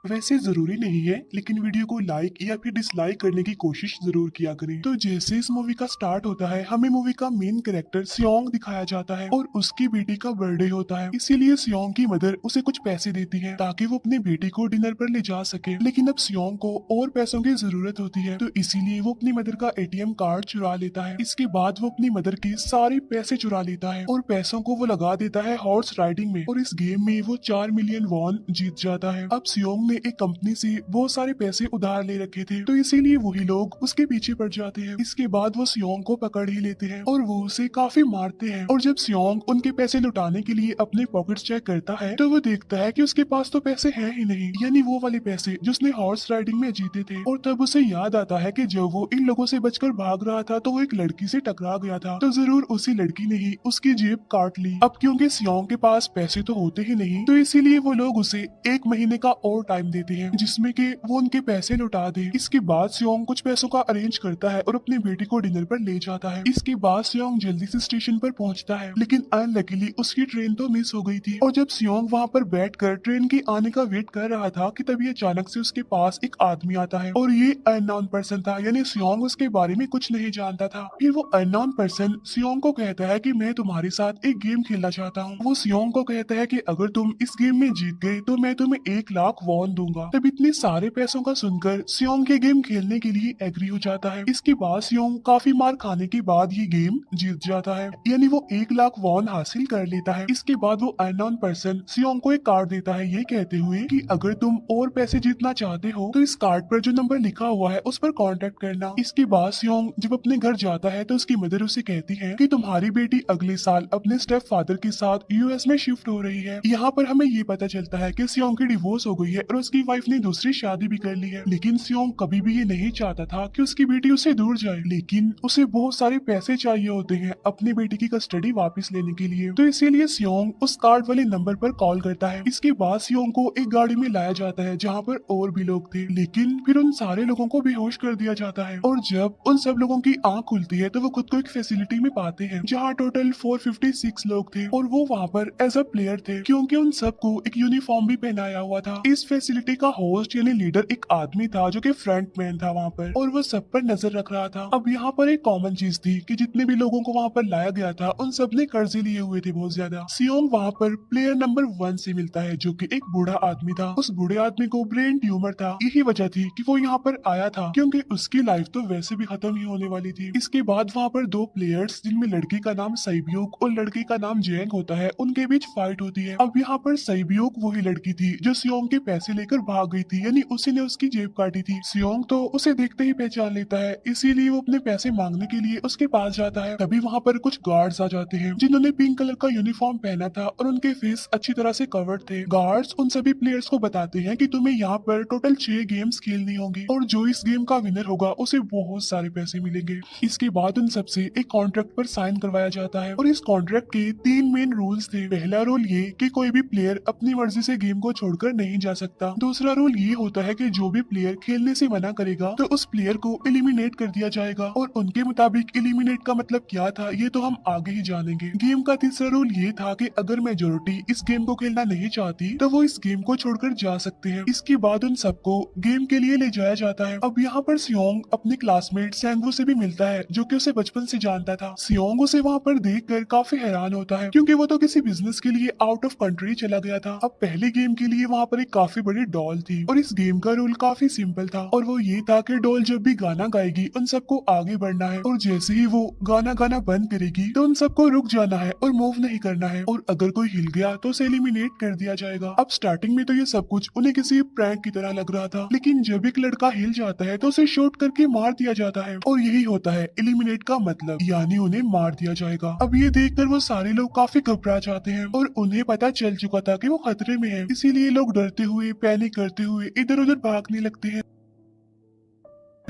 वैसे जरूरी नहीं है, लेकिन वीडियो को लाइक या फिर डिसलाइक करने की कोशिश जरूर किया करें। तो जैसे इस मूवी का स्टार्ट होता है, हमें मूवी का मेन कैरेक्टर सियोंग दिखाया जाता है और उसकी बेटी का बर्थडे होता है। इसीलिए सियोंग की मदर उसे कुछ पैसे देती है ताकि वो अपनी बेटी को डिनर पर ले जा सके। लेकिन अब सियोंग को और पैसों की जरूरत होती है, तो इसीलिए वो अपनी मदर का एटीएम कार्ड चुरा लेता है। इसके बाद वो अपनी मदर के सारे पैसे चुरा लेता है और पैसों को वो लगा देता है हॉर्स राइडिंग में, और इस गेम में वो 4 मिलियन वॉन जीत जाता है। अब सियोंग ने एक कंपनी से बहुत सारे पैसे उधार ले रखे थे, तो इसीलिए वही लोग उसके पीछे पड़ जाते हैं। इसके बाद वो सियोंग को पकड़ ही लेते हैं और वो उसे काफी मारते हैं। और जब सियोंग उनके पैसे लुटाने के लिए अपने पॉकेट्स चेक करता है, तो वो देखता है कि उसके पास तो पैसे हैं ही नहीं, यानी वो वाले पैसे जो उसने हॉर्स राइडिंग में जीते थे। और तब उसे याद आता है कि जब वो इन लोगों से बचकर भाग रहा था तो वो एक लड़की से टकरा गया था, तो जरूर उसी लड़की ने ही उसकी जेब काट ली। अब क्योंकि सियोंग के पास पैसे तो होते ही नहीं, तो इसीलिए वो लोग उसे 1 महीने का और टाइम देते हैं जिसमें कि वो उनके पैसे लौटा दे। इसके बाद सियोंग कुछ पैसों का अरेंज करता है और अपनी बेटी को डिनर पर ले जाता है। इसके बाद सियोंग जल्दी से स्टेशन पर पहुंचता है, लेकिन अनलकीली उसकी ट्रेन तो मिस हो गई थी। और जब सियोंग वहां पर बैठकर ट्रेन के आने का वेट कर रहा था कि तभी अचानक से उसके पास एक आदमी आता है, और ये अननोन पर्सन था, यानी सियोंग उसके बारे में कुछ नहीं जानता था। फिर वो अननोन पर्सन सियोंग को कहता है कि मैं तुम्हारे साथ एक गेम खेलना चाहता हूँ। वो सियोंग को कहता है कि अगर तुम इस गेम में जीत गए तो मैं तुम्हें 1 लाख वॉन दूंगा। तब इतने सारे पैसों का सुनकर सियोंग के गेम खेलने के लिए एग्री हो जाता है। इसके बाद सियोंग काफी मार खाने के बाद ये गेम जीत जाता है, यानी वो 1 लाख वॉन हासिल कर लेता है। इसके बाद वो अननोन पर्सन सियोंग को एक कार्ड देता है, ये कहते हुए कि अगर तुम और पैसे जीतना चाहते हो तो इस कार्ड पर जो नंबर लिखा हुआ है उस पर कांटेक्ट करना। इसके बाद सियोंग जब अपने घर जाता है तो उसकी मदर उसे कहती है कि तुम्हारी बेटी अगले साल अपने स्टेप फादर के साथ यूएस में शिफ्ट हो रही है। यहाँ पर हमें ये पता चलता है कि सियोंग की डिवोर्स हो गई है और उसकी वाइफ ने दूसरी शादी भी कर ली है। लेकिन सियोंग कभी भी ये नहीं चाहता था कि उसकी बेटी उससे दूर जाए, लेकिन उसे बहुत सारे पैसे चाहिए होते हैं अपनी बेटी की कस्टडी वापस लेने के लिए, तो इसीलिए सियोंग उस कार्ड वाले नंबर पर कॉल करता है। इसके बाद सियोंग को एक गाड़ी में लाया जाता है जहाँ पर और भी लोग थे, लेकिन फिर उन सारे लोगों को बेहोश कर दिया जाता है। और जब उन सब लोगों की आंख खुलती है तो वो खुद को एक फैसिलिटी में पाते हैं जहाँ टोटल 456 लोग थे, और वो वहाँ पर एज अ प्लेयर थे क्योंकि उन सबको एक यूनिफॉर्म भी पहनाया हुआ था। इस फैसिलिटी का होस्ट यानी लीडर एक आदमी था जो कि फ्रंट मैन था वहाँ पर, और वो सब पर नजर रख रहा था। अब यहाँ पर एक कॉमन चीज थी कि जितने भी लोगों को वहाँ पर लाया गया था उन सब ने कर्जे लिए हुए थे बहुत ज्यादा। सियोंग वहाँ पर प्लेयर नंबर 1 से मिलता है जो कि एक बूढ़ा आदमी था। उस बूढ़े आदमी को ब्रेन ट्यूमर था, यही वजह थी कि वो यहाँ पर आया था क्योंकि उसकी लाइफ तो वैसे भी खत्म ही होने वाली थी। इसके बाद वहाँ पर 2 प्लेयर्स जिनमें लड़की का नाम सैब्यूक और लड़के का नाम जेंग होता है, उनके बीच फाइट होती है। अब यहाँ पर सैब्यूक वही लड़की थी जो सियोंग के पैसे लेकर भाग गई थी, यानी उसी ने उसकी जेब काटी थी। सियोंग तो उसे देखते ही पहचान लेता है, इसीलिए वो अपने पैसे मांगने के लिए उसके पास जाता है। तभी वहाँ पर कुछ गार्ड्स आ जाते हैं जिन्होंने पिंक कलर का यूनिफॉर्म पहना था और उनके फेस अच्छी तरह से कवर्ड थे। गार्ड्स उन सभी प्लेयर्स को बताते हैं कि तुम्हें यहाँ पर टोटल 6 गेम्स खेलनी होंगी और जो इस गेम का विनर होगा उसे बहुत सारे पैसे मिलेंगे। इसके बाद उन सबसे एक कॉन्ट्रैक्ट पर साइन करवाया जाता है, और इस कॉन्ट्रैक्ट के 3 मेन रूल्स थे। पहला रूल ये कि कोई भी प्लेयर अपनी मर्जी से गेम को छोड़कर नहीं जा सकता। दूसरा रूल ये होता है कि जो भी प्लेयर खेलने से मना करेगा तो उस प्लेयर को एलिमिनेट कर दिया जाएगा, और उनके मुताबिक एलिमिनेट का मतलब क्या था ये तो हम आगे ही जानेंगे। गेम का तीसरा रूल ये था कि अगर मेजोरिटी इस गेम को खेलना नहीं चाहती तो वो इस गेम को छोड़कर जा सकते हैं। इसके बाद उन सबको गेम के लिए ले जाया जाता है। अब यहाँ पर सियोंग अपने क्लासमेट सैंगवू से भी मिलता है जो कि उसे बचपन से जानता था। सियोंग उसे वहाँ पर देखकर काफी हैरान होता है क्योंकि वो तो किसी बिजनेस के लिए आउट ऑफ कंट्री चला गया था। अब पहले गेम के लिए वहाँ पर एक काफी बड़ी डॉल थी, और इस गेम का रूल काफी सिंपल था, और वो ये था कि डॉल जब भी गाना गाएगी उन सबको आगे बढ़ना है, और जैसे ही वो गाना गाना बंद करेगी तो उन सबको रुक जाना है और मूव नहीं करना है, और अगर कोई हिल गया तो उसे एलिमिनेट कर दिया जाएगा। अब स्टार्टिंग में तो ये सब कुछ उन्हें किसी प्रैंक की तरह लग रहा था, लेकिन जब एक लड़का हिल जाता है तो उसे शूट करके मार दिया जाता है, और यही होता है एलिमिनेट का मतलब, यानी उन्हें मार दिया जाएगा। अब ये देखकर वो सारे लोग काफी घबरा जाते हैं, और उन्हें पता चल चुका था कि वो खतरे में है, इसीलिए लोग डरते हुए पैनिक करते हुए इधर उधर भागने लगते हैं।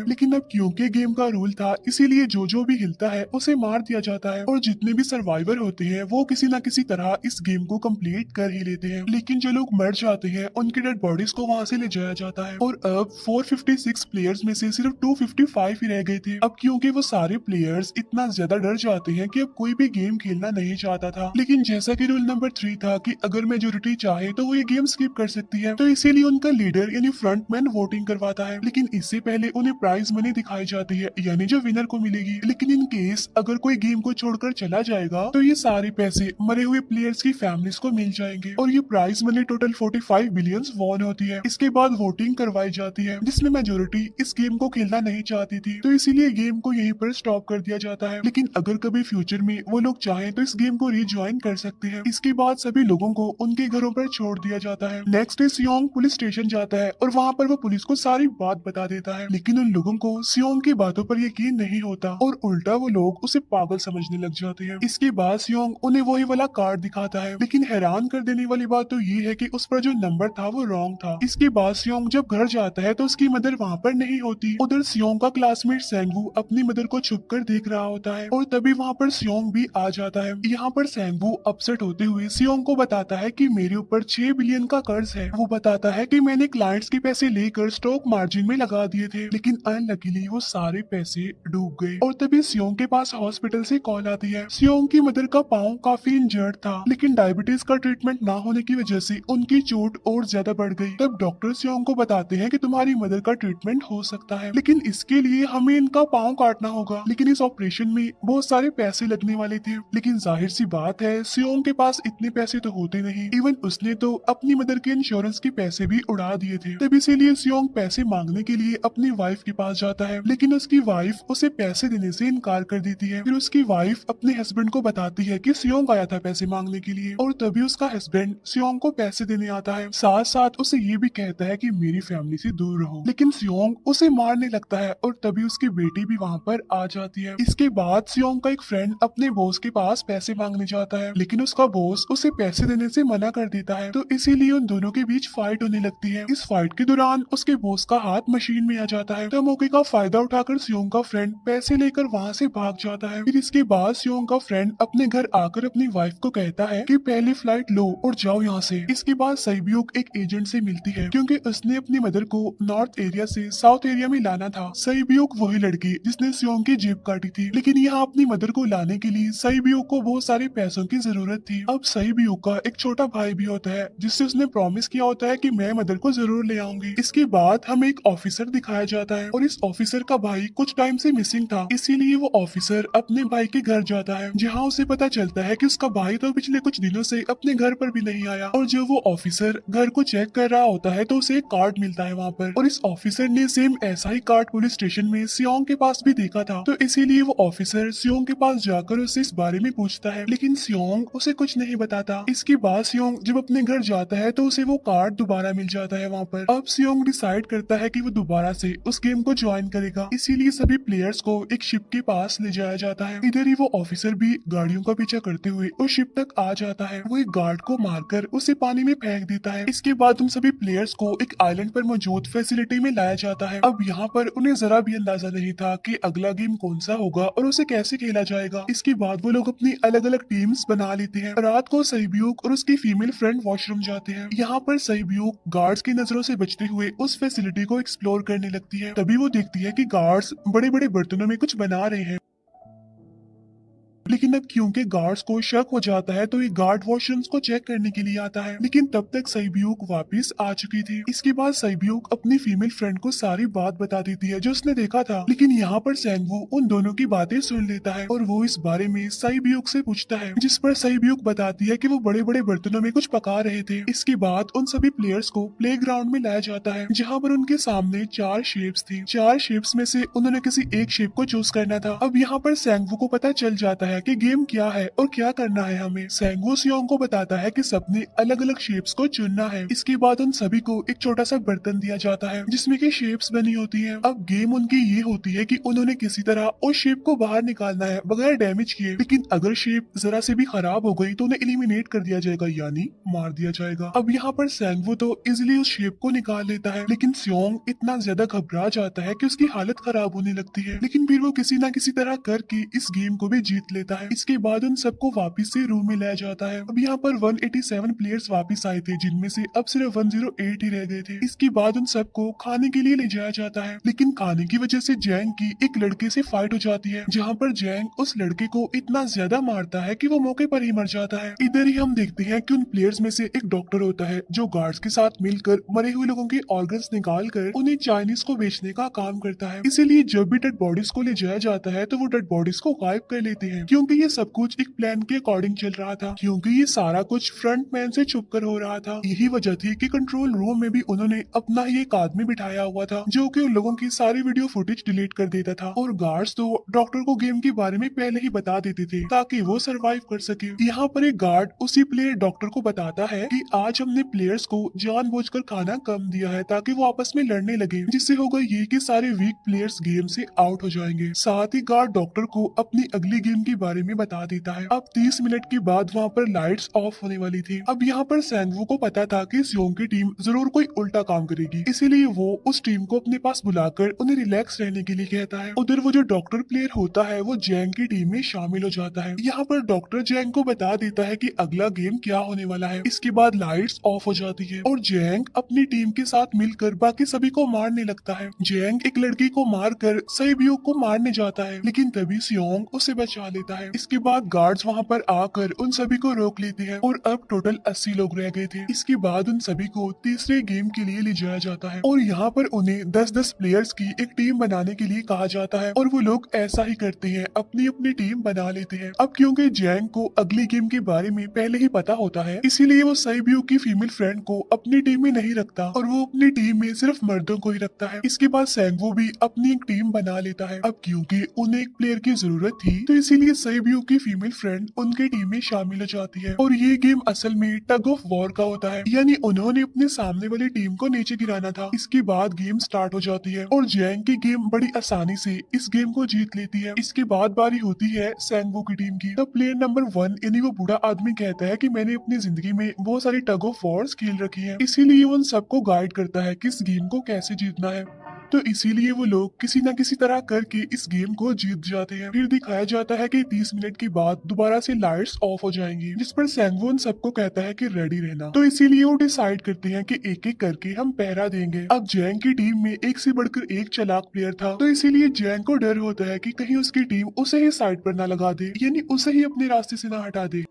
लेकिन अब क्योंकि गेम का रूल था, इसीलिए जो भी हिलता है उसे मार दिया जाता है और जितने भी सर्वाइवर होते हैं वो किसी न किसी तरह इस गेम को कंप्लीट कर ही लेते हैं। लेकिन जो लोग मर जाते हैं उनकी डेड बॉडीज को वहां से ले जाया जाता है और अब 456 प्लेयर्स में से सिर्फ 255 ही रह गए थे। अब क्योंकि वो सारे प्लेयर्स इतना ज्यादा डर जाते हैं कि अब कोई भी गेम खेलना नहीं चाहता था। लेकिन जैसा कि रूल नंबर 3 था कि अगर मेजोरिटी चाहे तो वो ये गेम स्किप कर सकती है, तो इसीलिए उनका लीडर यानी फ्रंटमैन वोटिंग करवाता है। लेकिन इससे पहले उन्हें प्राइज मनी दिखाई जाती है, यानी जो विनर को मिलेगी। लेकिन इन केस अगर कोई गेम को छोड़कर चला जाएगा तो ये सारे पैसे मरे हुए प्लेयर्स की फैमिलीज को मिल जाएंगे और ये prize money total 45 billion won होती है। इसके बाद वोटिंग करवाई जाती है जिसमें मेजोरिटी इस गेम को खेलना नहीं चाहती थी, तो इसीलिए गेम को यहीं पर स्टॉप कर दिया जाता है। लेकिन अगर कभी फ्यूचर में वो लोग चाहें तो इस गेम को रिज्वाइन कर सकते हैं। इसके बाद सभी लोगों को उनके घरों पर छोड़ दिया जाता है। नेक्स्ट डे सियोंग पुलिस स्टेशन जाता है और वहाँ पर वो पुलिस को सारी बात बता देता है। लेकिन उन लोगों को सियोंग की बातों पर यकीन नहीं होता और उल्टा वो लोग उसे पागल समझने लग जाते हैं। इसके बाद सियोंग उन्हें वही वाला कार्ड दिखाता है, लेकिन हैरान कर देने वाली बात तो ये है कि उस पर जो नंबर था वो रॉन्ग था। इसके बाद सियोंग जब घर जाता है तो उसकी मदर वहाँ पर नहीं होती। उधर सियोंग का क्लासमेट सेंगवू अपनी मदर को छुप कर देख रहा होता है और तभी वहाँ पर सियोंग भी आ जाता है। यहाँ पर सेंगवू अपसेट होते हुए सियोंग को बताता है कि मेरे ऊपर 6 बिलियन का कर्ज है। वो बताता है कि मैंने क्लाइंट्स के पैसे लेकर स्टॉक मार्जिन में लगा दिए थे, लेकिन अनलकीली वो सारे पैसे डूब गए। और तभी सियोंग के पास हॉस्पिटल से कॉल आती है। सियोंग की मदर का पाँव काफी इंजर्ड था, लेकिन डायबिटीज का ट्रीटमेंट ना होने की वजह से उनकी चोट और ज्यादा बढ़ गई। तब डॉक्टर सियोंग को बताते हैं कि तुम्हारी मदर का ट्रीटमेंट हो सकता है, लेकिन इसके लिए हमें इनका पाँव काटना होगा। लेकिन इस ऑपरेशन में बहुत सारे पैसे लगने वाले थे। लेकिन जाहिर सी बात है सियोंग के पास इतने पैसे तो होते नहीं। इवन उसने तो अपनी मदर के इंश्योरेंस के पैसे भी उड़ा दिए थे। तब इसीलिए सियोंग पैसे मांगने के लिए अपनी वाइफ के पास जाता है, लेकिन उसकी वाइफ उसे पैसे देने से इनकार कर देती है। फिर उसकी वाइफ अपने हस्बैंड को बताती है कि सियोंग आया था पैसे मांगने के लिए और तभी उसका हस्बैंड सियोंग को पैसे देने आता है। साथ साथ उसे ये भी कहता है कि मेरी फैमिली से दूर रहो। लेकिन सियोंग उसे मारने लगता है और तभी उसकी बेटी भी वहाँ पर आ जाती है। इसके बाद सियोंग का एक फ्रेंड अपने बॉस के पास पैसे मांगने जाता है, लेकिन उसका बॉस उसे पैसे देने से मना कर देता है, तो इसीलिए उन दोनों के बीच फाइट होने लगती है। इस फाइट के दौरान उसके बॉस का हाथ मशीन में आ जाता है, तो मौके का फायदा उठाकर सियोंग का फ्रेंड पैसे लेकर वहाँ से भाग जाता है। फिर इसके बाद सियोंग का फ्रेंड अपने घर आकर अपनी वाइफ को कहता है कि पहली फ्लाइट लो और जाओ यहाँ से। इसके बाद सईब्यूक एक एजेंट से मिलती है क्योंकि उसने अपनी मदर को नॉर्थ एरिया से साउथ एरिया में लाना था। सईब्यूक वही लड़की जिसने सियोंग की जेब काटी थी, लेकिन यहाँ अपनी मदर को लाने के लिए सईब्यूक को बहुत सारे पैसों की जरूरत थी। अब सईब्यूक का एक छोटा भाई भी होता है जिससे उसने प्रॉमिस किया होता है कि मैं मदर को जरूर ले आऊंगी। इसके बाद हमें एक ऑफिसर दिखाया जाता है और इस ऑफिसर का भाई कुछ टाइम से मिसिंग था, इसीलिए वो ऑफिसर अपने भाई के घर जाता है, जहाँ उसे पता चलता है कि उसका भाई तो पिछले कुछ दिनों से अपने घर पर भी नहीं आया। और जब वो ऑफिसर घर को चेक कर रहा होता है तो उसे एक कार्ड मिलता है वहाँ पर, और इस ऑफिसर ने सेम ऐसा ही कार्ड पुलिस स्टेशन में सियोंग के पास भी देखा था, तो इसीलिए वो ऑफिसर सियोंग के पास जाकर उससे इस बारे में पूछता है, लेकिन सियोंग उसे कुछ नहीं बताता। इसके बाद सियोंग जब अपने घर जाता है तो उसे वो कार्ड दोबारा मिल जाता है वहाँ पर। अब सियोंग डिसाइड करता है कि वो दोबारा से उस गेम को ज्वाइन करेगा, इसीलिए सभी प्लेयर्स को एक शिप के पास ले जाया जाता है। इधर ही वो ऑफिसर भी गाड़ियों का पीछा करते हुए उस शिप तक आ जाता है। वो एक गार्ड को मारकर उसे पानी में फेंक देता है। इसके बाद उन सभी प्लेयर्स को एक आइलैंड पर मौजूद फैसिलिटी में लाया जाता है। अब यहाँ पर उन्हें जरा भी अंदाजा नहीं था कि अगला गेम कौन सा होगा और उसे कैसे खेला जाएगा। इसके बाद वो लोग अपनी अलग अलग टीम्स बना लेते हैं। रात को सईब्यूक और उसकी फीमेल फ्रेंड वॉशरूम जाते हैं। यहाँ पर सईब्यूक गार्ड्स की नजरों से बचते हुए उस फैसिलिटी को एक्सप्लोर करने लगती है। तभी वो देखती है कि गार्ड्स बड़े बड़े बर्तनों में कुछ बना रहे हैं, लेकिन अब क्योंकि गार्ड्स को शक हो जाता है तो ये गार्ड वॉशरूम्स को चेक करने के लिए आता है, लेकिन तब तक सईब्यूक वापस आ चुकी थी। इसके बाद सईब्यूक अपनी फीमेल फ्रेंड को सारी बात बता देती है जो उसने देखा था, लेकिन यहाँ पर सेंगवू उन दोनों की बातें सुन लेता है और वो इस बारे में सईब्यूक से पूछता है, जिस पर सईब्यूक बताती है कि वो बड़े बड़े बर्तनों में कुछ पका रहे थे। इसके बाद उन सभी प्लेयर्स को प्ले ग्राउंड में लाया जाता है, जहाँ पर उनके सामने 4 शेप्स थी। 4 शेप्स में से उन्होंने किसी एक शेप को चूज करना था। अब यहाँ पर सेंगवू को पता चल जाता है है कि गेम क्या है और क्या करना है हमें। सेंगवू सियोंग को बताता है कि सबने अलग अलग शेप्स को चुनना है। इसके बाद उन सभी को एक छोटा सा बर्तन दिया जाता है जिसमें की शेप्स बनी होती है। अब गेम उनकी ये होती है कि उन्होंने किसी तरह उस शेप को बाहर निकालना है बगैर डैमेज किए, लेकिन अगर शेप जरा से भी खराब हो गई तो उन्हें एलिमिनेट कर दिया जाएगा, यानी मार दिया जाएगा। अब यहाँ पर सेंगवू तो इजिली उस शेप को निकाल लेता है, लेकिन सियोंग इतना ज्यादा घबरा जाता है कि उसकी हालत खराब होने लगती है, लेकिन फिर वो किसी ना किसी तरह करके इस गेम को भी जीत लेता है। इसके बाद उन सबको वापस से रूम में लाया जाता है। अब यहाँ पर 187 प्लेयर्स वापस आए थे, जिनमें से अब सिर्फ 108 ही रह गए थे। इसके बाद उन सबको खाने के लिए ले जाया जाता है, लेकिन खाने की वजह से जैंग की एक लड़के से फाइट हो जाती है, जहाँ पर जैंग उस लड़के को इतना ज्यादा मारता है कि वो मौके पर ही मर जाता है। इधर ही हम देखते हैं कि उन प्लेयर्स में से एक डॉक्टर होता है जो गार्ड्स के साथ मिलकर मरे हुए लोगों के ऑर्गन्स निकाल कर उन्हें चाइनीज को बेचने का काम करता है। इसीलिए जब भी डेड बॉडीज को ले जाया जाता है तो वो डेड बॉडीज को गायब कर लेते हैं, क्योंकि ये सब कुछ एक प्लान के अकॉर्डिंग चल रहा था, क्योंकि ये सारा कुछ फ्रंट मैन से छुप कर हो रहा था। यही वजह थी कि कंट्रोल रूम में भी उन्होंने अपना ही एक आदमी बिठाया हुआ था जो कि उन लोगों की सारी वीडियो फुटेज डिलीट कर देता था, और गार्ड्स तो डॉक्टर को गेम के बारे में पहले ही बता देते थे ताकि वो सरवाइव कर सके। यहाँ पर एक गार्ड उसी प्लेयर डॉक्टर को बताता है कि आज हमने प्लेयर्स को जानबूझकर खाना कम दिया है ताकि वो आपस में लड़ने लगे, जिससे होगा ये कि सारे वीक प्लेयर्स गेम से आउट हो जाएंगे। साथ ही गार्ड डॉक्टर को अपनी अगली गेम के बारे में बता देता है। अब 30 मिनट के बाद वहाँ पर लाइट्स ऑफ होने वाली थी। अब यहाँ पर सेंगवू को पता था कि सियोंग की टीम जरूर कोई उल्टा काम करेगी, इसीलिए वो उस टीम को अपने पास बुलाकर उन्हें रिलैक्स रहने के लिए कहता है। उधर वो जो डॉक्टर प्लेयर होता है वो जैंग की टीम में शामिल हो जाता है। यहाँ पर डॉक्टर जैंग को बता देता है कि अगला गेम क्या होने वाला है। इसके बाद लाइट्स ऑफ हो जाती है और जैंग अपनी टीम के साथ मिलकर बाकी सभी को मारने लगता है। जैंग एक लड़की को मारकर सैबियो को मारने जाता है, लेकिन तभी सियोंग उसे बचा लेता है। इसके बाद गार्ड्स वहाँ पर आकर उन सभी को रोक लेते हैं और अब टोटल 80 लोग रह गए थे। इसके बाद उन सभी को तीसरे गेम के लिए ले जाया जाता है और यहाँ पर उन्हें 10-10 प्लेयर्स की एक टीम बनाने के लिए कहा जाता है, और वो लोग ऐसा ही करते हैं, अपनी अपनी टीम बना लेते हैं। अब क्योंकि जैंग को अगली गेम के बारे में पहले ही पता होता है, इसीलिए वो सैबियो की फीमेल फ्रेंड को अपनी टीम में नहीं रखता और वो अपनी टीम में सिर्फ मर्दों को ही रखता है। इसके बाद सेंगवू भी अपनी एक टीम बना लेता है। अब क्योंकि उन्हें एक प्लेयर की जरूरत थी तो इसीलिए सैबियो की फीमेल फ्रेंड उनकी टीम में शामिल हो जाती है, और ये गेम असल में टग ऑफ वॉर का होता है, यानी उन्होंने अपने सामने वाली टीम को नीचे गिराना था। इसके बाद गेम स्टार्ट हो जाती है और जैंग की गेम बड़ी आसानी से इस गेम को जीत लेती है। इसके बाद बारी होती है सेंगवू की टीम की। तब प्लेयर नंबर 1 यानी वो बूढ़ा आदमी कहता है कि मैंने अपनी जिंदगी में बहुत सारी टग ऑफ वॉर्स खेल रखी है, इसीलिए वो उन सबको गाइड करता है कि इस गेम को कैसे जीतना है। तो इसीलिए वो लोग किसी न किसी तरह करके इस गेम को जीत जाते हैं। फिर दिखाया जाता है कि 30 मिनट के बाद दोबारा से लाइट्स ऑफ हो जाएंगी, जिस पर सेंगवू उन सबको कहता है कि रेडी रहना। तो इसीलिए वो डिसाइड करते हैं कि एक एक करके हम पहरा देंगे। अब जैंग की टीम में एक से बढ़कर एक चालाक प्लेयर था, तो इसीलिए जैंग को डर होता है कि कहीं उसकी टीम उसे ही साइड पर ना लगा दे, यानी उसे ही अपने रास्ते से ना हटा दे।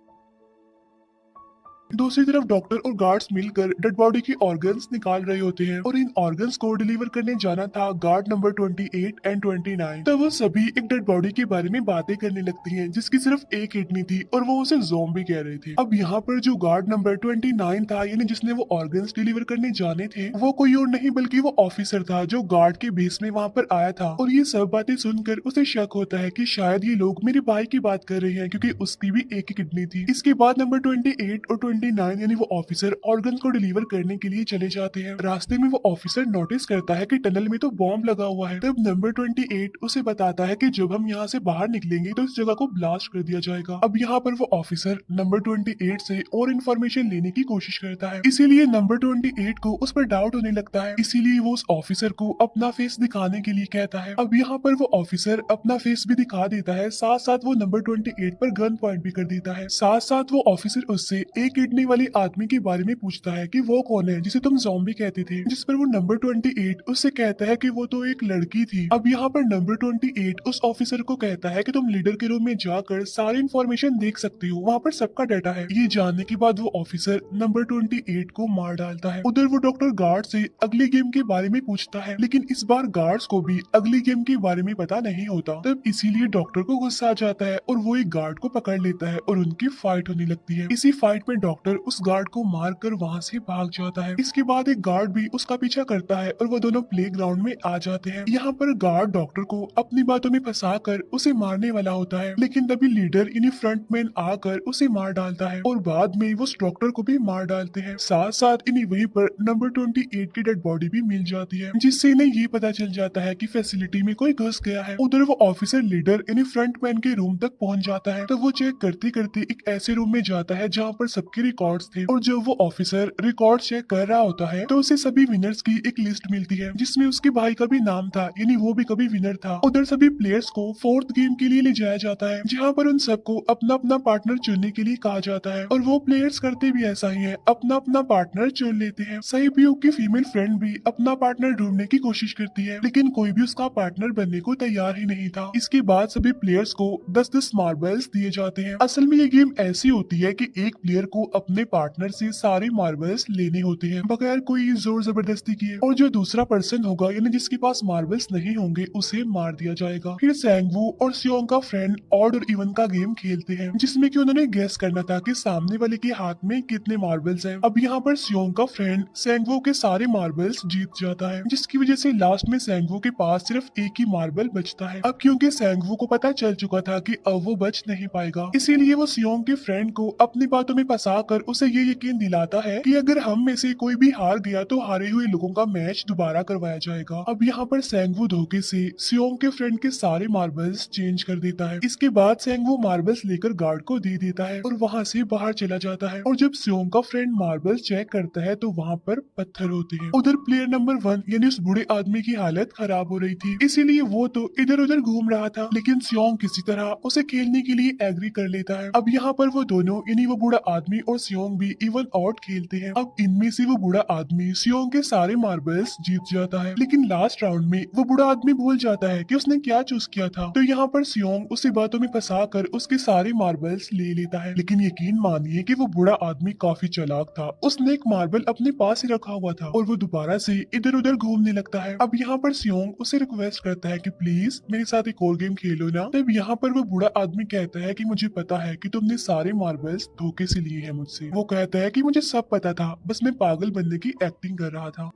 दूसरी तरफ डॉक्टर और गार्ड्स मिलकर डेड बॉडी की ऑर्गन्स निकाल रहे होते हैं और इन ऑर्गन्स को डिलीवर करने जाना था गार्ड नंबर 28 एंड 29। तब वो सभी एक डेड बॉडी के बारे में बातें करने लगती हैं जिसकी सिर्फ एक किडनी थी और वो उसे ज़ॉम्बी कह रहे थे। अब यहाँ पर जो गार्ड नंबर 29 था, यानी जिसने वो ऑर्गन्स डिलीवर करने जाने थे, वो कोई और नहीं बल्कि वो ऑफिसर था जो गार्ड के बेस में वहाँ पर आया था, और ये सब बातें सुनकर उसे शक होता है कि शायद ये लोग मेरे भाई की बात कर रहे हैं क्योंकि उसकी भी एक ही किडनी थी। इसके बाद नंबर 28 और 29 यानी वो ऑफिसर ऑर्गन को डिलीवर करने के लिए चले जाते हैं। रास्ते में वो ऑफिसर नोटिस करता है कि टनल में तो बॉम्ब लगा हुआ है। तब नंबर 28 उसे बताता है कि जब हम यहाँ से बाहर निकलेंगे तो इस जगह को ब्लास्ट कर दिया जाएगा। अब यहाँ पर वो ऑफिसर नंबर 28 से और इन्फॉर्मेशन लेने की कोशिश करता है, इसीलिए नंबर 28 को उस पर डाउट होने लगता है, इसीलिए वो उस ऑफिसर को अपना फेस दिखाने के लिए कहता है। अब यहाँ पर वो ऑफिसर अपना फेस भी दिखा देता है, साथ साथ वो नंबर 28 पर गन पॉइंट भी कर देता है। साथ साथ वो ऑफिसर उससे एक किडनी वाली आदमी के बारे में पूछता है कि वो कौन है जिसे तुम ज़ॉम्बी कहते थे, जिस पर वो नंबर 28 उससे कहता है कि वो तो एक लड़की थी। अब यहाँ पर नंबर 28 उस ऑफिसर को कहता है कि तुम लीडर के रूम में जाकर सारी इंफॉर्मेशन देख सकते हो, वहाँ पर सबका डाटा है। ये जानने के बाद वो ऑफिसर नंबर 28 को मार डालता है। उधर वो डॉक्टर गार्ड से अगली गेम के बारे में पूछता है, लेकिन इस बार गार्ड्स को भी अगली गेम के बारे में पता नहीं होता। तब इसीलिए डॉक्टर को गुस्सा आ जाता है और वो एक गार्ड को पकड़ लेता है और उनकी फाइट होने लगती है। इसी फाइट में डॉक्टर उस गार्ड को मार कर वहाँ से भाग जाता है। इसके बाद एक गार्ड भी उसका पीछा करता है और वो दोनों प्ले ग्राउंड में आ जाते हैं। यहाँ पर गार्ड डॉक्टर को अपनी बातों में फंसा कर उसे मारने वाला होता है, लेकिन तभी लीडर यानी फ्रंटमैन आकर उसे मार डालता है और बाद में वो उस डॉक्टर को भी मार डालते हैं। साथ साथ इन्हें वहीं पर नंबर 28 की डेड बॉडी भी मिल जाती है, जिससे इन्हें ये पता चल जाता है कि फैसिलिटी में कोई घुस गया है। उधर वो ऑफिसर लीडर यानी फ्रंटमैन के रूम तक पहुंच जाता है, तो वो चेक करते करते एक ऐसे रूम में जाता है जहाँ पर सबके रिकॉर्ड्स थे, और जब वो ऑफिसर रिकॉर्ड चेक कर रहा होता है तो उसे सभी विनर्स की एक लिस्ट मिलती है, जिसमें उसके भाई का भी नाम था, यानी वो भी कभी विनर था। उधर सभी प्लेयर्स को फोर्थ गेम के लिए ले जाया जाता है, जहाँ पर उन सबको अपना अपना पार्टनर चुनने के लिए कहा जाता है, और वो प्लेयर्स करते भी ऐसा ही है, अपना अपना पार्टनर चुन लेते हैं। सहयोग की फीमेल फ्रेंड भी अपना पार्टनर ढूंढने की कोशिश करती है, लेकिन कोई भी उसका पार्टनर बनने को तैयार ही नहीं था। इसके बाद सभी प्लेयर्स को 10-10 मार्बल्स दिए जाते हैं। असल में ये गेम ऐसी होती है कि एक प्लेयर को अपने पार्टनर से सारे मार्बल्स लेने होते हैं बगैर कोई जोर जबरदस्ती किए, और जो दूसरा पर्सन होगा यानी जिसके पास मार्बल्स नहीं होंगे उसे मार दिया जाएगा। फिर सैंगवू और सियोंग का फ्रेंड ऑड और इवन का गेम खेलते हैं, जिसमें कि उन्होंने गेस करना था कि सामने वाले के हाथ में कितने मार्बल्स हैं। अब यहाँ पर सियोंग का फ्रेंड सैंगवू के सारे मार्बल्स जीत जाता है, जिसकी वजह से लास्ट में सैंगवू के पास सिर्फ एक ही मार्बल बचता है। अब क्योंकि सैंगवू को पता चल चुका था कि अब वो बच नहीं पाएगा, इसीलिए वो सियोंग के फ्रेंड को अपनी बातों में फंसा कर उसे ये यकीन दिलाता है कि अगर हम में से कोई भी हार गया तो हारे हुए लोगों का मैच दोबारा करवाया जाएगा। अब यहाँ पर सैंगवू धोखे से सियोंग के फ्रेंड के सारे मार्बल्स चेंज कर देता है। इसके बाद सैंगवू मार्बल्स लेकर गार्ड को दे देता है और वहाँ से बाहर चला जाता है, और जब सियोंग का फ्रेंड मार्बल्स चेक करता है तो वहाँ पर पत्थर होते हैं। उधर प्लेयर नंबर 1 यानी उस बूढ़े आदमी की हालत खराब हो रही थी, इसीलिए वो तो इधर उधर घूम रहा था, लेकिन सियोंग किसी तरह उसे खेलने के लिए एग्री कर लेता है। अब यहाँ पर वो दोनों यानी वो बूढ़ा आदमी और सियोंग भी इवन आउट खेलते हैं। अब इनमें से वो बूढ़ा आदमी सियोंग के सारे मार्बल्स जीत जाता है, लेकिन लास्ट राउंड में वो बूढ़ा आदमी भूल जाता है कि उसने क्या चूज किया था, तो यहाँ पर सियोंग उसी बातों में फंसा कर उसके सारे मार्बल्स ले लेता है। लेकिन यकीन मानिए कि वो बूढ़ा आदमी काफी चालाक था, उसने एक मार्बल अपने पास ही रखा हुआ था और वो दोबारा से इधर उधर घूमने लगता है। अब यहाँ पर सियोंग उसे रिक्वेस्ट करता है कि प्लीज मेरे साथ एक और गेम खेलो ना। तब यहाँ पर वो बूढ़ा आदमी कहता है कि मुझे पता है कि तुमने सारे मार्बल्स धोखे से लिए हैं मुझसे। वो कहता है कि मुझे सब पता था, बस मैं पागल बनने की एक्टिंग कर रहा था।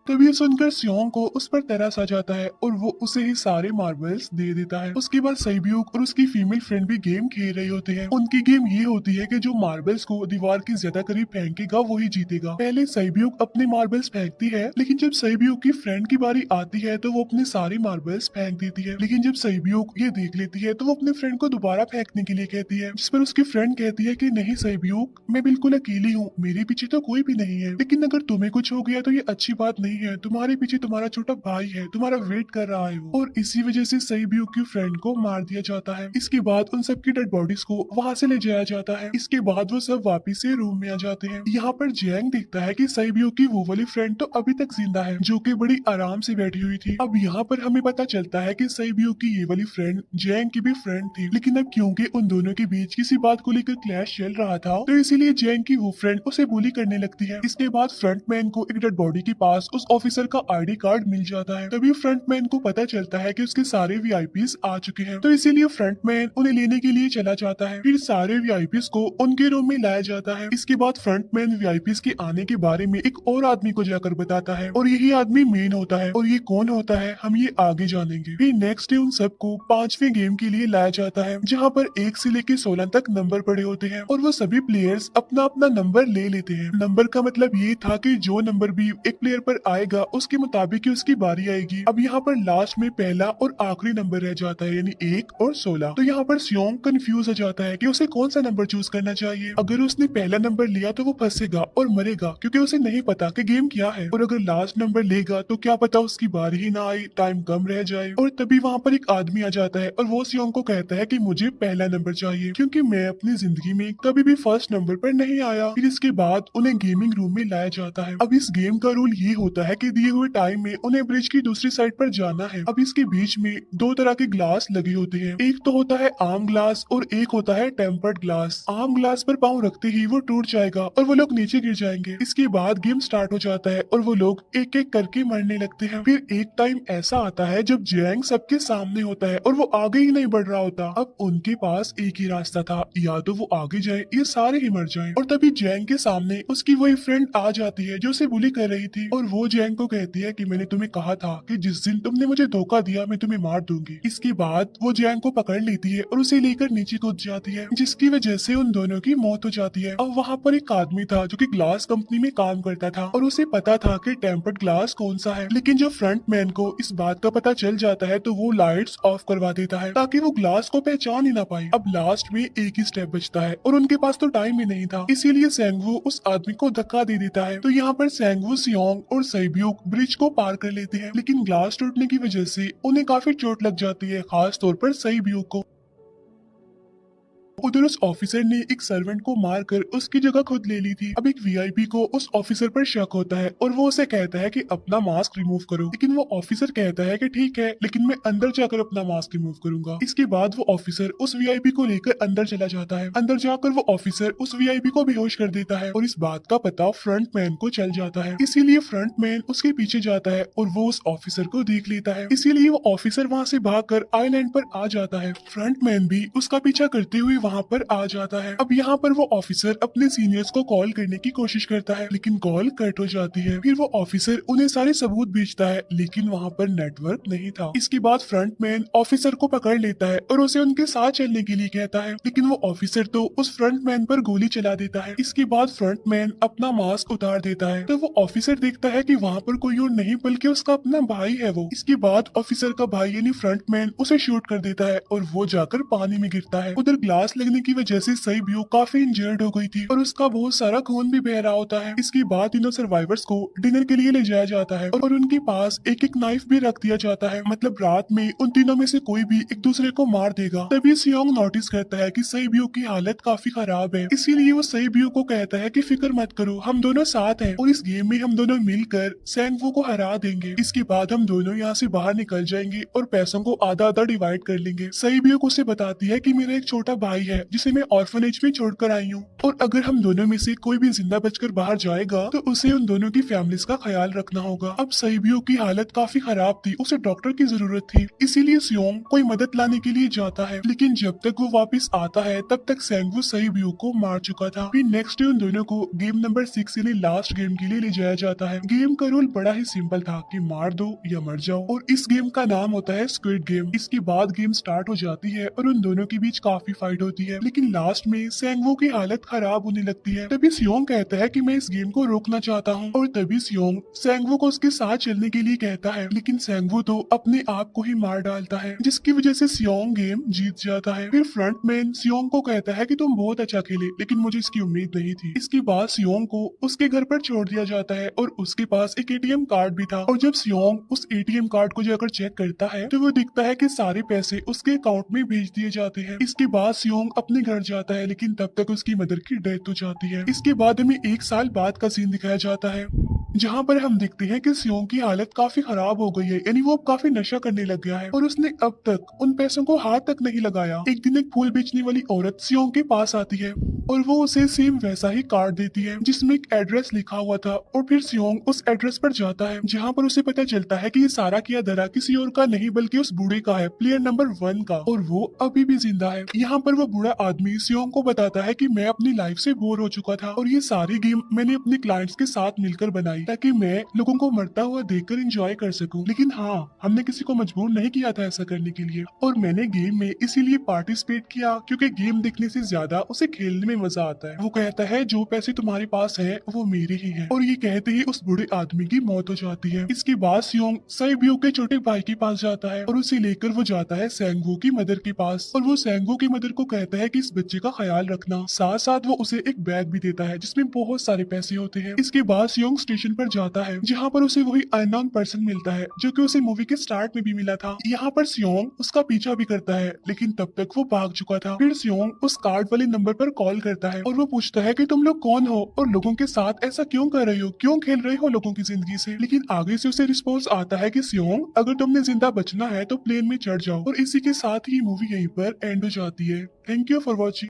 तब ये सुनकर सियोंग को उस पर तरस आ जाता है और वो उसे ही सारे मार्बल्स दे देता है। उसके बाद सैब्यूक और उसकी फीमेल फ्रेंड भी गेम खेल रही होते हैं। उनकी गेम ये होती है कि जो मार्बल्स को दीवार के ज्यादा करीब फेंकेगा वही जीतेगा। पहले सैब्यूक अपने मार्बल्स फेंकती है, लेकिन जब सैब्यूक की फ्रेंड की बारी आती है तो वो अपने सारे मार्बल्स फेंक देती है। लेकिन जब सैब्यूक ये देख लेती है तो वो अपने फ्रेंड को दोबारा फेंकने के लिए कहती है, जिस पर उसकी फ्रेंड कहती है कि नहीं सैब्यूक, मैं बिल्कुल अकेली हूँ, मेरे पीछे तो कोई भी नहीं है, लेकिन अगर तुम्हें कुछ हो गया तो ये अच्छी बात नहीं है, तुम्हारे पीछे तुम्हारा छोटा भाई है, तुम्हारा वेट कर रहा है वो। और इसी वजह से सैब्यूक की फ्रेंड को मार दिया जाता है। इसके बाद उन सबकी डेड बॉडीज को वहां से ले जाया जाता है। इसके बाद वो सब वापिस से रूम में आ जाते हैं। यहाँ पर जैंग देखता है कि सैब्यूक की वो वाली फ्रेंड तो अभी तक जिंदा है, जो कि बड़ी आराम से बैठी हुई थी। अब यहाँ पर हमें पता चलता है कि सैब्यूक की ये वाली फ्रेंड जैंग की भी फ्रेंड थी, लेकिन अब क्योंकि उन दोनों के बीच किसी बात को लेकर क्लैश चल रहा था, तो इसीलिए जैंग की वो फ्रेंड उसे बुली करने लगती है। इसके बाद फ्रंटमैन को एक डेड बॉडी के पास उस ऑफिसर का आईडी कार्ड मिल जाता है। तभी फ्रंटमैन को पता चलता है कि उसके सारे वीआईपीस आ चुके हैं, तो इसीलिए फ्रंटमैन उन्हें लेने के लिए चला जाता है। फिर सारे वीआईपीस को उनके रूम में लाया जाता है। इसके बाद फ्रंटमैन वीआईपीस के आने के बारे में एक और आदमी को जाकर बताता है, और यही आदमी मेन होता है, और ये कौन होता है हम ये आगे जानेंगे। फिर नेक्स्ट डे उन सबको 5वें गेम के लिए लाया जाता है, जहाँ पर 1 से लेकर 16 तक नंबर पड़े होते हैं, और वो सभी प्लेयर्स अपना अपना नंबर ले लेते हैं। नंबर का मतलब ये था कि जो नंबर भी एक प्लेयर पर आएगा उसके मुताबिक ही उसकी बारी आएगी। अब यहाँ पर लास्ट में पहला और आखिरी नंबर रह जाता है, यानी 1 और 16। तो यहाँ पर सियोंग कंफ्यूज हो जाता है कि उसे कौन सा नंबर चूज करना चाहिए। अगर उसने पहला नंबर लिया तो वो फंसेगा और मरेगा, क्योंकि उसे नहीं पता कि गेम क्या है, और अगर लास्ट नंबर लेगा तो क्या पता उसकी बारी ही ना आई, टाइम कम रह जाए। और तभी वहाँ पर एक आदमी आ जाता है और वो सियोंग को कहता है कि मुझे पहला नंबर चाहिए, क्योंकि मैं अपनी जिंदगी में कभी भी फर्स्ट नंबर पर नहीं आया। फिर इसके बाद उन्हें गेमिंग रूम में लाया जाता है। अब इस गेम का रूल ये होता होता है कि दिए हुए टाइम में उन्हें ब्रिज की दूसरी साइड पर जाना है। अब इसके बीच में दो तरह के ग्लास लगे होते हैं, एक तो होता है आम ग्लास और एक होता है टेम्पर्ड ग्लास। आम ग्लास पर पाँव रखते ही वो टूट जाएगा और वो लोग नीचे गिर जाएंगे। इसके बाद गेम स्टार्ट हो जाता है और वो लोग एक एक करके मरने लगते हैं। फिर एक टाइम ऐसा आता है जब जैंग सबके सामने होता है और वो आगे ही नहीं बढ़ रहा होता। अब उनके पास एक ही रास्ता था, या तो वो आगे जाए या सारे ही मर जाएं। और तभी जैंग के सामने उसकी वही फ्रेंड आ जाती है जो उसे बुली कर रही थी, और वो जैंग को कहती है कि मैंने तुम्हें कहा था कि जिस दिन तुमने मुझे धोखा दिया मैं तुम्हें मार दूंगी। इसके बाद वो जैंग को पकड़ लेती है और उसे लेकर नीचे कूद जाती है, जिसकी वजह से उन दोनों की मौत हो जाती है। अब वहाँ पर एक आदमी था जो कि ग्लास कंपनी में काम करता था और उसे पता था कि टेम्पर्ड ग्लास कौन सा है, लेकिन जब फ्रंट मैन को इस बात का पता चल जाता है तो वो लाइट्स ऑफ करवा देता है ताकि वो ग्लास को पहचान ही ना पाए। अब लास्ट में एक ही स्टेप बचता है और उनके पास तो टाइम ही नहीं था, इसीलिए सेंगवू उस आदमी को धक्का दे देता है। तो यहाँ पर सेंगवू, सियोंग और सैब्यूक ब्रिज को पार कर लेते हैं, लेकिन ग्लास टूटने की वजह से उन्हें काफी चोट लग जाती है, खास तौर पर सैब्यूक को। उधर उस ऑफिसर ने एक सर्वेंट को मारकर उसकी जगह खुद ले ली थी। अब एक वीआईपी को उस ऑफिसर पर शक होता है और वो उसे कहता है कि अपना मास्क रिमूव करो, लेकिन वो ऑफिसर कहता है कि ठीक है, लेकिन मैं अंदर जाकर अपना मास्क रिमूव करूंगा। इसके बाद वो ऑफिसर उस वीआईपी को लेकर अंदर चला जाता है। अंदर जाकर वो ऑफिसर उस वीआईपी को बेहोश कर देता है और इस बात का पता फ्रंट मैन को चल जाता है, इसीलिए फ्रंट मैन उसके पीछे जाता है और वो उस ऑफिसर को देख लेता है, इसीलिए वो ऑफिसर वहाँ से भागकर आइलैंड पर आ जाता है। फ्रंट मैन भी उसका पीछा करते हुए वहाँ पर आ जाता है। अब यहाँ पर वो ऑफिसर अपने सीनियर्स को कॉल करने की कोशिश करता है, लेकिन कॉल कट हो जाती है। फिर वो ऑफिसर उन्हें सारे सबूत भेजता है, लेकिन वहाँ पर नेटवर्क नहीं था। इसके बाद फ्रंट मैन ऑफिसर को पकड़ लेता है और उसे उनके साथ चलने के लिए कहता है, लेकिन वो ऑफिसर तो उस फ्रंट मैन पर गोली चला देता है। इसके बाद फ्रंट मैन अपना मास्क उतार देता है, तो वो ऑफिसर देखता है कि वहाँ पर कोई और नहीं बल्कि उसका अपना भाई है वो। इसके बाद ऑफिसर का भाई यानी फ्रंट मैन उसे शूट कर देता है और वो जाकर पानी में गिरता है। उधर ग्लास लगने की वजह से सैब्यूक काफी इंजर्ड हो गई थी और उसका बहुत सारा खून भी बह रहा होता है। इसके बाद तीनों सर्वाइवर्स को डिनर के लिए ले जाया जाता है और उनके पास एक एक नाइफ भी रख दिया जाता है, मतलब रात में उन तीनों में से कोई भी एक दूसरे को मार देगा। तभी सियोंग नोटिस करता है कि सैब्यूक की हालत काफी खराब है, इसीलिए वो सैब्यूक को कहता है कि फिक्र मत करो, हम दोनों साथ हैं और इस गेम में हम दोनों मिलकर सेंगवू को हरा देंगे। इसके बाद हम दोनों यहाँ से बाहर निकल जाएंगे और पैसों को आधा आधा डिवाइड कर लेंगे। सैब्यूक उसे बताती है कि मेरा एक छोटा भाई है जिसे मैं ऑर्फनेज में छोड़कर आई हूँ, और अगर हम दोनों में से कोई भी जिंदा बचकर बाहर जाएगा तो उसे उन दोनों की फैमिलीज का ख्याल रखना होगा। अब सैब्यूक की हालत काफी खराब थी, उसे डॉक्टर की जरूरत थी, इसीलिए सियोंग कोई मदद लाने के लिए जाता है, लेकिन जब तक वो वापस आता है तब तक सेंगवू सैब्यूक को मार चुका था। फिर नेक्स्ट डे उन दोनों को गेम नंबर 6 यानी लास्ट गेम के लिए ले जाया जाता है। गेम का रूल बड़ा ही सिंपल था कि मार दो या मर जाओ, और इस गेम का नाम होता है स्क्विड गेम। इसके बाद गेम स्टार्ट हो जाती है और उन दोनों के बीच काफी फाइट होती है, लेकिन लास्ट में सेंगवू की हालत खराब होने लगती है। तभी सियोंग कहता है कि मैं इस गेम को रोकना चाहता हूँ, और तभी सियोंग सेंगवू को उसके साथ चलने के लिए कहता है, लेकिन सेंगवू तो अपने आप को ही मार डालता है, जिसकी वजह से सियोंग गेम जीत जाता है। फिर फ्रंट मैन सियोंग को कहता है कि तुम बहुत अच्छा खेले, लेकिन मुझे इसकी उम्मीद नहीं थी। इसके बाद सियोंग को उसके घर पर छोड़ दिया जाता है और उसके पास एक एटीएम कार्ड भी था, और जब सियोंग उस एटीएम कार्ड को जाकर चेक करता है तो वो दिखता है कि सारे पैसे उसके अकाउंट में भेज दिए जाते हैं। इसके बाद सियोंग अपने घर जाता है, लेकिन तब तक उसकी मदर की डेथ हो जाती है। इसके बाद हमें एक साल बाद का सीन दिखाया जाता है, जहाँ पर हम देखते हैं कि सियोंग की हालत काफी खराब हो गई है, यानी वो अब काफी नशा करने लग गया है और उसने अब तक उन पैसों को हाथ तक नहीं लगाया। एक दिन एक फूल बेचने वाली औरत सियोंग के पास आती है और वो उसे सेम वैसा ही कार्ड देती है जिसमें एक एड्रेस लिखा हुआ था, और फिर सियोंग उस एड्रेस पर जाता है जहाँ पर उसे पता चलता है कि ये सारा किया धरा किसी और का नहीं बल्कि उस बूढ़े का है, प्लेयर नंबर 1 का, और वो अभी भी जिंदा है। यहाँ पर वो बूढ़ा आदमी सियोंग को बताता है कि मैं अपनी लाइफ से बोर हो चुका था और ये सारी गेम मैंने अपने क्लाइंट्स के साथ मिलकर बनाई ताकि मैं लोगों को मरता हुआ देखकर एंजॉय कर सकूं, लेकिन हाँ, हमने किसी को मजबूर नहीं किया था ऐसा करने के लिए, और मैंने गेम में इसीलिए पार्टिसिपेट किया क्योंकि गेम देखने से ज्यादा उसे खेलने में मजा आता है। वो कहता है जो पैसे तुम्हारे पास है वो मेरे ही हैं, और ये कहते ही उस बूढ़े आदमी की मौत हो जाती है। इसके बाद सियोंग सैब्यूक के छोटे भाई के पास जाता है और उसे लेकर वो जाता है सेंगवू की मदर के पास, और वो सेंगवू की मदर को कहता है कि इस बच्चे का ख्याल रखना, साथ साथ वो उसे एक बैग भी देता है जिसमें बहुत सारे पैसे होते हैं। इसके बाद सियोंग स्टेशन पर जाता है जहाँ पर उसे वही अननोन पर्सन मिलता है जो कि उसे मूवी के स्टार्ट में भी मिला था। यहाँ पर सियोंग उसका पीछा भी करता है, लेकिन तब तक वो भाग चुका था। फिर सियोंग उस कार्ड वाले नंबर पर कॉल करता है और वो पूछता है कि तुम लोग कौन हो और लोगों के साथ ऐसा क्यों कर रहे हो, क्यों खेल रहे हो लोगों की जिंदगी से। लेकिन आगे से उसे रिस्पॉन्स आता है कि सियोंग, अगर तुमने जिंदा बचना है तो प्लेन में चढ़ जाओ। और इसी के साथ ही मूवी यहीं पर एंड हो जाती है। Thank you for watching.